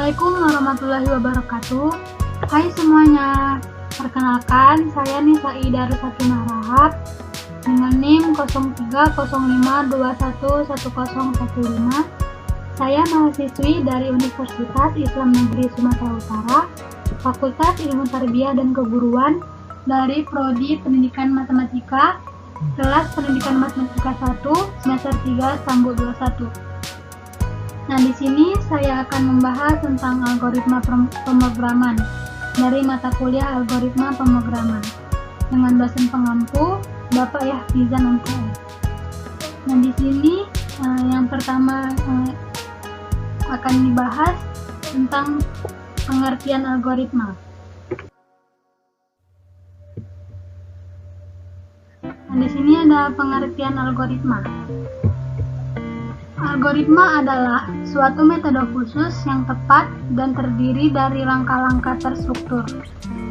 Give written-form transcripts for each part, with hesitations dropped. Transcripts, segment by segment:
Assalamualaikum warahmatullahi wabarakatuh. Hai semuanya, perkenalkan saya Nisa Ida Rusakinah Rahab dengan NIM 0305211015. Saya mahasiswi dari Universitas Islam Negeri Sumatera Utara, Fakultas Ilmu Tarbiyah dan Keguruan dari Prodi Pendidikan Matematika, kelas Pendidikan Matematika 1, semester 3, Sambut 21. Nah, di sini saya akan membahas tentang algoritma pemrograman dari mata kuliah algoritma pemrograman dengan dosen pengampu Bapak Yahfizan MTS. Nah, di sini yang pertama akan dibahas tentang pengertian algoritma. Nah, di sini ada pengertian algoritma. Algoritma adalah suatu metode khusus yang tepat dan terdiri dari langkah-langkah terstruktur,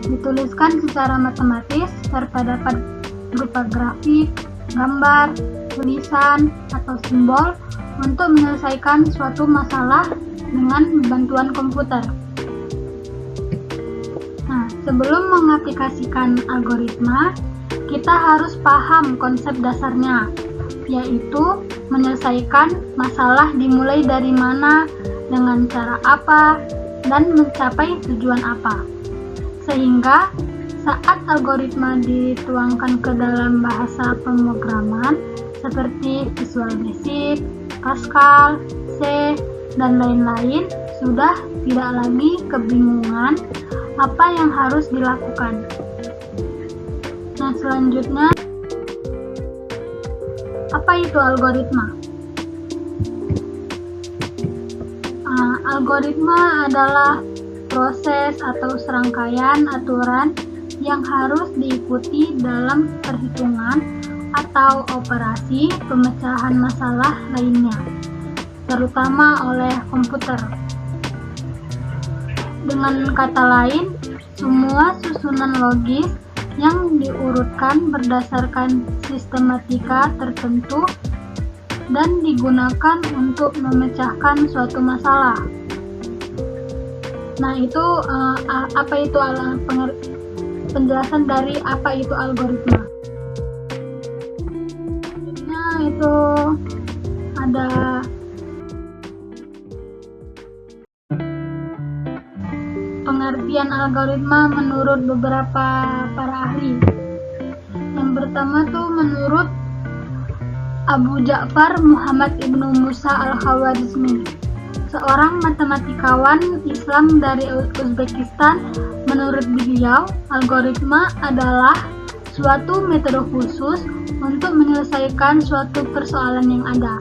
dituliskan secara matematis serta dapat berupa grafik, gambar, tulisan, atau simbol untuk menyelesaikan suatu masalah dengan bantuan komputer. Nah, sebelum mengaplikasikan algoritma, kita harus paham konsep dasarnya, yaitu menyelesaikan masalah dimulai dari mana, dengan cara apa, dan mencapai tujuan apa. Sehingga saat algoritma dituangkan ke dalam bahasa pemrograman seperti Visual Basic, Pascal, C, dan lain-lain, sudah tidak lagi kebingungan apa yang harus dilakukan. Nah, selanjutnya, apa itu algoritma? Algoritma adalah proses atau serangkaian aturan yang harus diikuti dalam perhitungan atau operasi pemecahan masalah lainnya, terutama oleh komputer. Dengan kata lain, semua susunan logis yang diurutkan berdasarkan sistematika tertentu dan digunakan untuk memecahkan suatu masalah. Nah, itu apa itu penjelasan dari apa itu algoritma. Selanjutnya itu ada pengertian algoritma menurut beberapa para ahli. Yang pertama tuh menurut Abu Ja'far Muhammad Ibnu Musa Al-Khwarizmi, seorang matematikawan Islam dari Uzbekistan. Menurut beliau, algoritma adalah suatu metode khusus untuk menyelesaikan suatu persoalan yang ada.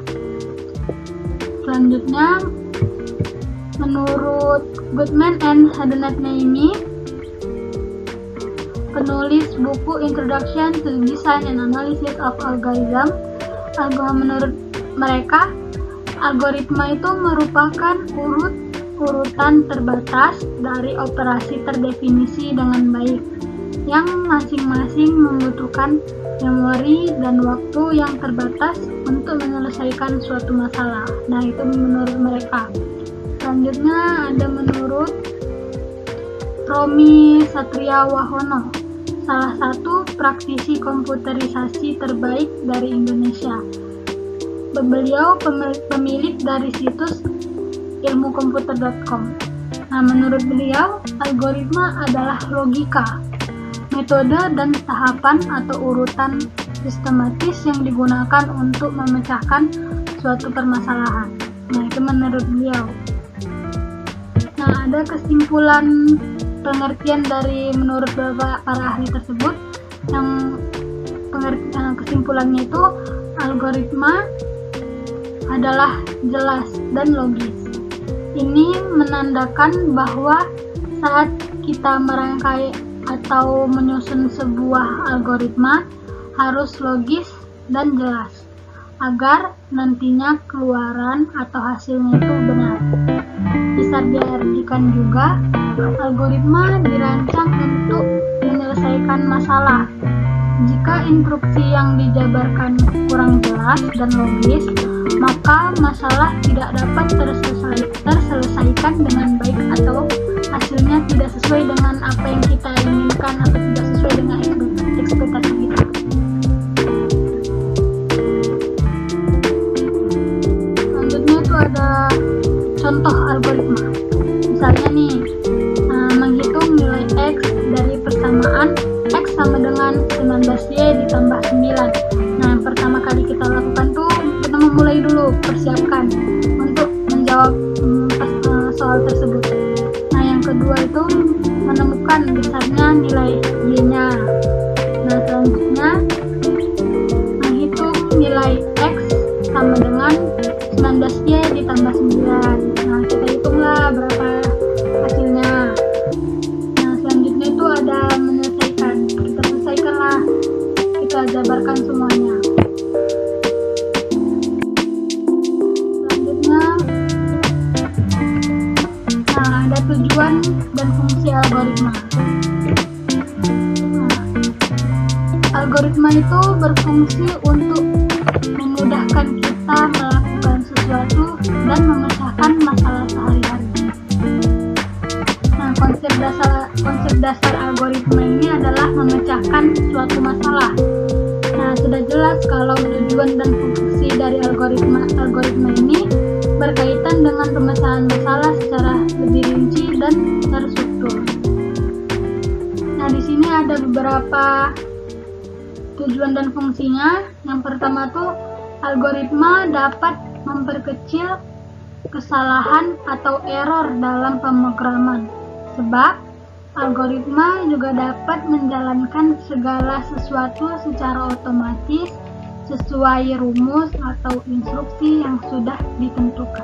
Selanjutnya, menurut Goodman and Hadnat-Naimi, penulis buku Introduction to Design and Analysis of Algorithm, menurut mereka, algoritma itu merupakan urutan terbatas dari operasi terdefinisi dengan baik, yang masing-masing membutuhkan memori dan waktu yang terbatas untuk menyelesaikan suatu masalah. Nah, itu menurut mereka. Selanjutnya ada menurut Romi Satria Wahono, salah satu praktisi komputerisasi terbaik dari Indonesia. Beliau pemilik dari situs ilmukomputer.com. Nah, menurut beliau, algoritma adalah logika, metode dan tahapan atau urutan sistematis yang digunakan untuk memecahkan suatu permasalahan. Nah, itu menurut beliau. Nah, ada kesimpulan pengertian dari menurut para ahli tersebut. Yang kesimpulannya itu, algoritma adalah jelas dan logis. Ini menandakan bahwa saat kita merangkai atau menyusun sebuah algoritma harus logis dan jelas agar nantinya keluaran atau hasilnya itu benar. Bisa diartikan juga, algoritma dirancang untuk menyelesaikan masalah. Jika instruksi yang dijabarkan kurang jelas dan logis, maka masalah tidak dapat terselesaikan dengan baik atau hasilnya tidak sesuai dengan apa yang kita inginkan atau tidak sesuai dengan ekspektasi kita. Selanjutnya itu ada contoh algoritma. Misalnya nih, menghitung nilai X dari persamaan X sama dengan 19Y ditambah 9. Nah, yang pertama kali kita lakukan tuh kita memulai dulu, persiapkan untuk menjawab soal tersebut. Nah, yang kedua itu menemukan besarnya nilai Y-nya. Nah, selanjutnya menghitung nilai X sama dengan 19Y ditambah 9. Nah, kita hitunglah berapa hasilnya. Nah, selanjutnya itu ada menyelesaikan. Kita selesaikanlah, kita jabarkan semuanya. Selanjutnya, ada tujuan dan fungsi algoritma. Algoritma itu berfungsi untuk memudahkan kita melakukan sesuatu dan memecahkan masalah sehari-hari. Nah, konsep dasar algoritma ini adalah memecahkan suatu masalah. Nah, sudah jelas kalau tujuan dan fungsi dari algoritma ini berkaitan dengan pemecahan masalah secara lebih rinci dan terstruktur. Nah, di sini ada beberapa tujuan dan fungsinya. Yang pertama tuh, algoritma dapat memperkecil kesalahan atau error dalam pemrograman. Sebab algoritma juga dapat menjalankan segala sesuatu secara otomatis sesuai rumus atau instruksi yang sudah ditentukan.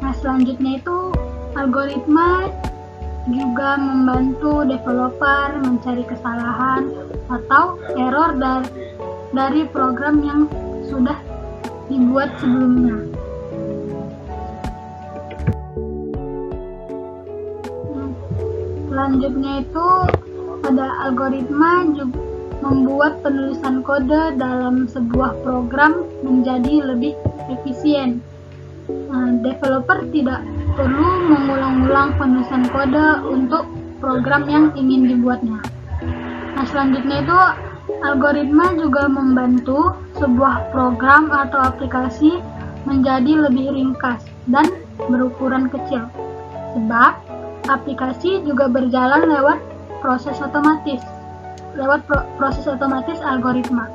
Nah, selanjutnya itu algoritma juga membantu developer mencari kesalahan atau error dari program yang sudah dibuat sebelumnya. Selanjutnya itu ada algoritma juga membuat penulisan kode dalam sebuah program menjadi lebih efisien. Developer tidak perlu mengulang-ulang penulisan kode untuk program yang ingin dibuatnya. Nah, selanjutnya itu algoritma juga membantu sebuah program atau aplikasi menjadi lebih ringkas dan berukuran kecil. Sebab aplikasi juga berjalan lewat proses otomatis algoritma,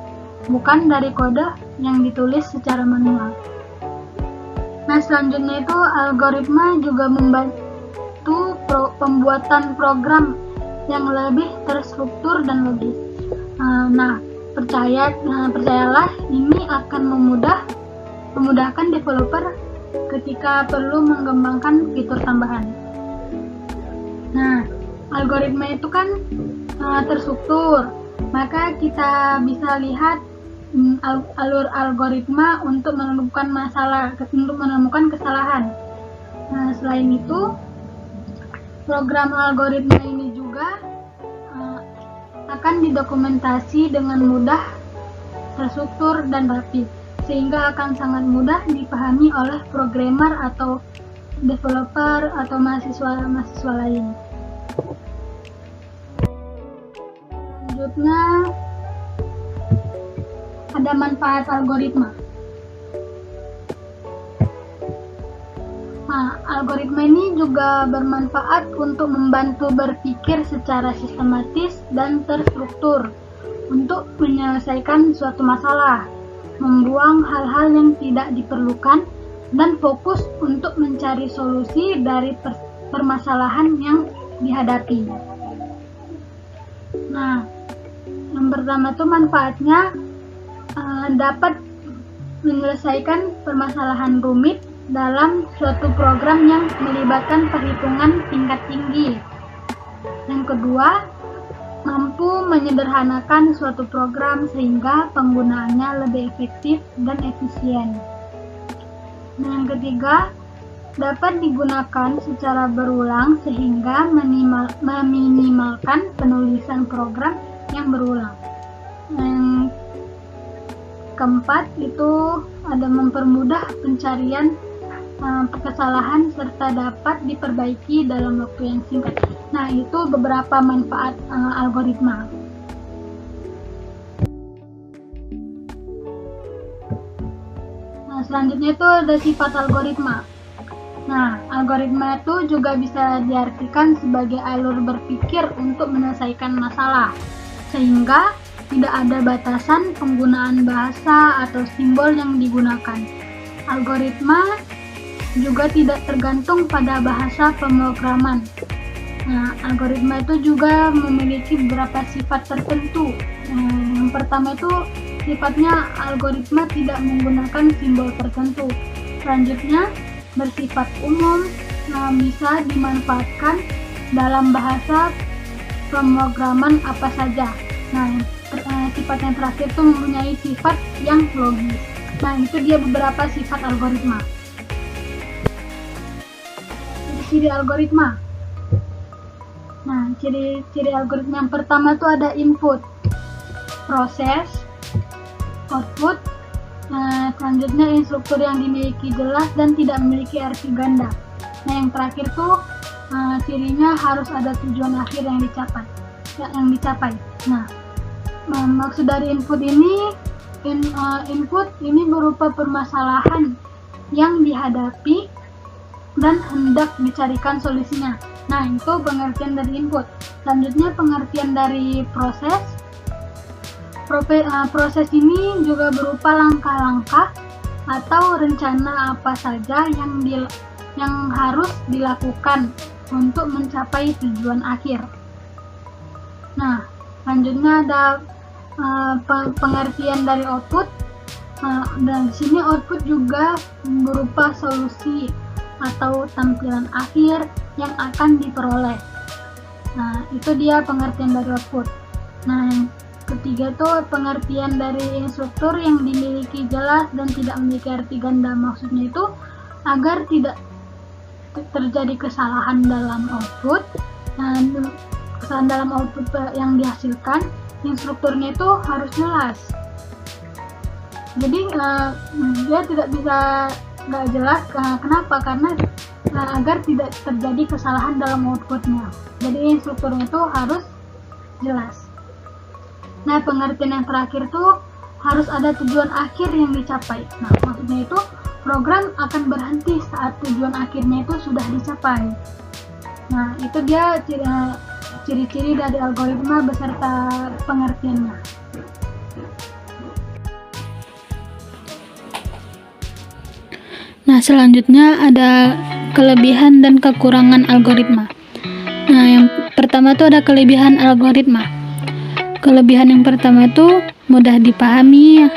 bukan dari kode yang ditulis secara manual. Nah, selanjutnya itu algoritma juga membantu pembuatan program yang lebih terstruktur dan logis. Percayalah ini akan memudahkan developer ketika perlu mengembangkan fitur tambahan. Nah, algoritma itu kan terstruktur, maka kita bisa lihat alur algoritma untuk menemukan kesalahan. Nah, selain itu, program algoritma ini juga akan didokumentasi dengan mudah, terstruktur dan rapi, sehingga akan sangat mudah dipahami oleh programmer atau developer atau mahasiswa lain. Selanjutnya ada manfaat algoritma. Algoritma ini juga bermanfaat untuk membantu berpikir secara sistematis dan terstruktur untuk menyelesaikan suatu masalah, membuang hal-hal yang tidak diperlukan, dan fokus untuk mencari solusi dari permasalahan yang dihadapi. Nah, yang pertama itu manfaatnya dapat menyelesaikan permasalahan rumit dalam suatu program yang melibatkan perhitungan tingkat tinggi. Yang kedua, mampu menyederhanakan suatu program sehingga penggunaannya lebih efektif dan efisien. Nah, yang ketiga, dapat digunakan secara berulang sehingga meminimalkan penulisan program yang berulang. keempat itu ada mempermudah pencarian kesalahan serta dapat diperbaiki dalam waktu yang singkat. Nah, itu beberapa manfaat algoritma. Nah, selanjutnya itu ada sifat algoritma. Nah, algoritma itu juga bisa diartikan sebagai alur berpikir untuk menyelesaikan masalah, sehingga tidak ada batasan penggunaan bahasa atau simbol yang digunakan. Algoritma juga tidak tergantung pada bahasa pemrograman. Nah, algoritma itu juga memiliki beberapa sifat tertentu. Yang pertama itu sifatnya algoritma tidak menggunakan simbol tertentu. Selanjutnya bersifat umum, bisa dimanfaatkan dalam bahasa pemrograman apa saja. Nah, sifat yang terakhir itu mempunyai sifat yang logis. Nah, itu dia beberapa sifat algoritma. Ciri algoritma. Nah, ciri algoritma yang pertama itu ada input, proses, output. Nah, selanjutnya instruktur yang dimiliki jelas dan tidak memiliki arti ganda. Nah, yang terakhir tuh cirinya harus ada tujuan akhir yang dicapai. Nah, maksud dari input ini input ini berupa permasalahan yang dihadapi dan hendak dicarikan solusinya. Nah, itu pengertian dari input. Selanjutnya pengertian dari proses. Proses ini juga berupa langkah-langkah atau rencana apa saja yang harus dilakukan untuk mencapai tujuan akhir. Nah, selanjutnya ada pengertian dari output. Dan di sini output juga berupa solusi atau tampilan akhir yang akan diperoleh. Nah, itu dia pengertian dari output. Nah, yang ketiga itu pengertian dari instruktur yang dimiliki jelas dan tidak memiliki arti ganda. Maksudnya itu agar tidak terjadi kesalahan dalam output. Dan kesalahan dalam output yang dihasilkan, instrukturnya itu harus jelas. Jadi dia tidak bisa nggak jelas. Kenapa? Karena agar tidak terjadi kesalahan dalam outputnya. Jadi instrukturnya itu harus jelas. Nah, pengertian yang terakhir tuh harus ada tujuan akhir yang dicapai. Nah, maksudnya itu program akan berhenti saat tujuan akhirnya itu sudah dicapai. Nah, itu dia ciri-ciri dari algoritma beserta pengertiannya. Nah, selanjutnya ada kelebihan dan kekurangan algoritma. Nah, yang pertama itu ada kelebihan algoritma. Kelebihan yang pertama itu mudah dipahami.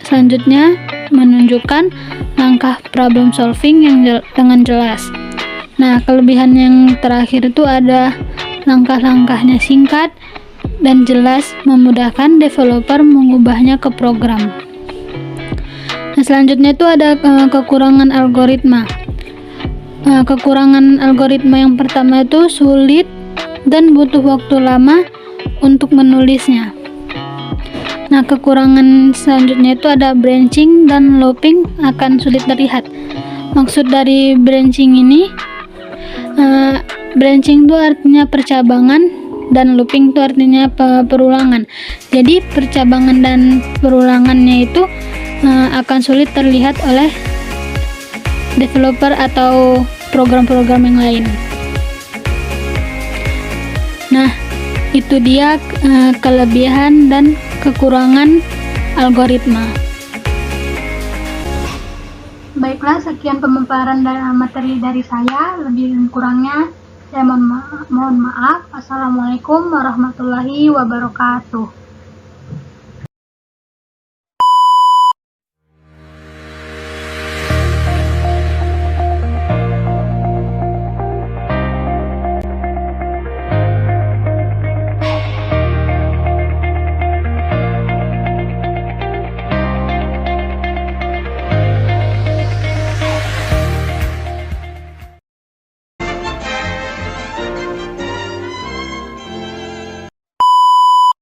Selanjutnya menunjukkan langkah problem solving yang dengan jelas. Nah, kelebihan yang terakhir itu ada langkah-langkahnya singkat dan jelas, memudahkan developer mengubahnya ke program. Nah, selanjutnya itu ada kekurangan algoritma. Kekurangan algoritma yang pertama itu sulit dan butuh waktu lama untuk menulisnya. Nah, kekurangan selanjutnya itu ada branching dan looping akan sulit terlihat. Maksud dari branching ini, branching itu artinya percabangan dan looping itu artinya perulangan. Jadi percabangan dan perulangannya itu akan sulit terlihat oleh developer atau program-program yang lain. Nah, itu dia kelebihan dan kekurangan algoritma. Baiklah, sekian pemaparan dari materi dari saya. Lebih dan kurangnya saya mohon maaf. Assalamualaikum warahmatullahi wabarakatuh.